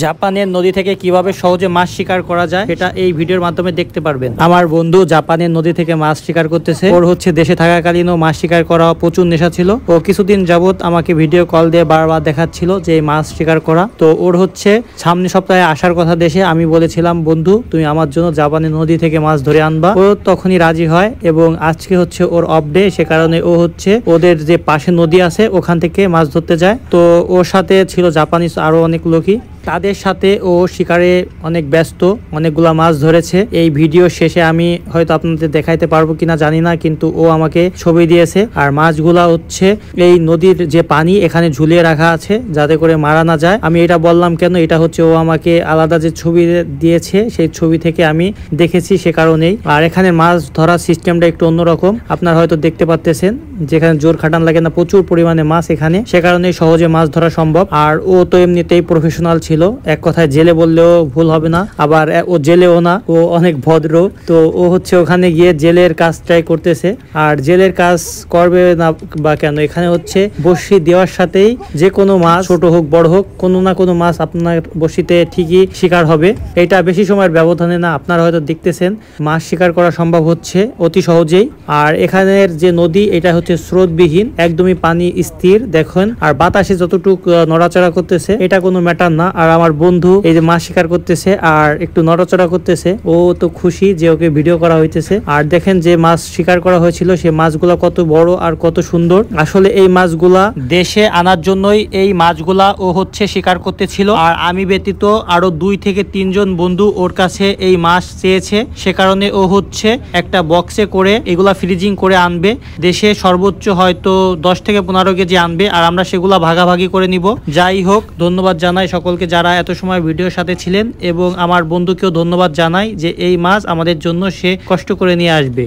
জাপানের নদী থেকে কিভাবে সহজে মাছ শিকার করা যায় সেটা এই ভিডিওর মাধ্যমে দেখতে পারবেন। আমার বন্ধু জাপানের নদী থেকে মাছ শিকার করতেছে। ওর দেশে থাকাকালীনও মাছ শিকার করা প্রচুর নেশা ছিল। ও কিছুদিন যাবত আমাকে ভিডিও কল দিয়ে বারবার দেখাচ্ছিল যে মাছ শিকার করা। তো ওর সামনে সপ্তাহে আসার কথা দেশে। আমি বলেছিলাম, বন্ধু তুমি আমার জন্য জাপানের নদী থেকে মাছ ধরে আনবা। ও তখনই রাজি হয় এবং আজকে ওর অফ ডে, সে কারণে ও ওদের যে পাশে নদী আছে ওখান থেকে মাছ ধরতে যায়। তো ওর সাথে ছিল জাপানিজ আরো অনেক লোকই। তাদের সাথে ও শিকারে অনেক ব্যস্ত, অনেকগুলা মাছ ধরেছে। এই ভিডিও শেষে আমি হয়তো আপনাদের দেখাইতে পারবো কিনা জানি না, কিন্তু ও আমাকে ছবি দিয়েছে। আর মাছগুলা এই নদীর যে পানি এখানে ঝুলিয়ে রাখা আছে যাতে করে মারা না যায়। আমি এটা বললাম কেন, এটা ও আমাকে আলাদা যে ছবি দিয়েছে সেই ছবি থেকে আমি দেখেছি, সে কারণেই। আর এখানে মাছ ধরার সিস্টেমটা একটু অন্যরকম, আপনারা হয়তো দেখতে পাচ্ছেন, যেখানে জোর খাটান লাগে না, প্রচুর পরিমাণে মাছ এখানে, সে কারণে সহজে মাছ ধরা সম্ভব। আর ও তো এমনিতেই প্রফেশনাল ছিল, এক কথায় জেলে বললেও ভুল হবে না। আবার ও জেলেও না, ও অনেক ভদ্র। তো ও ওখানে গিয়ে জেলের কাজটাই করতেছে। আর জেলের কাজ করবে না বা কেন, এখানে বড়শি দেওয়ার সাথেই যে কোনো মাছ, ছোট হোক বড় হোক, কোনো না কোনো মাছ আপনার বড়শিতে ঠিকই শিকার হবে। এটা বেশি সময়ের ব্যবধানে না, আপনারা হয়তো দেখতেছেন মাছ শিকার করা সম্ভব অতি সহজেই। আর এখানের যে নদী এটা স্রোতবিহীন, একদমই পানি স্থির দেখেন। আর বাতাসে যতটুকু নড়াচড়া করতেছে এটা কোনো ম্যাটার না। আর আমার বন্ধু এই যে মাছ শিকার করতেছে আর একটু নড়াচড়া করতেছে, ও তো খুশি যে ওকে ভিডিও করা হইতেছে। আর দেখেন যে মাছ শিকার করা হয়েছিল সেই মাছগুলা কত বড় আর কত সুন্দর। আসলে এই মাছগুলা দেশে আনার জন্যই এই মাছগুলা ও শিকার করতেছিল। আর আমি ব্যতীত আরো 2 থেকে 3 জন বন্ধু ওর কাছে এই মাছ চেয়েছে, সে কারণে ও একটা বক্সে করে এগুলা ফ্রিজিং করে আনবে। দেশে সর্বোচ্চ হয়তো 10 থেকে 15 কেজি আনবে, আর আমরা সেগুলা ভাগাভাগি করে নিব। যাই হোক, ধন্যবাদ জানাই সকলকে যারা এত সময় ভিডিওর সাথে ছিলেন, এবং আমার বন্ধুকেও ধন্যবাদ জানাই যে এই মাছ আমাদের জন্য সে কষ্ট করে নিয়ে আসবে।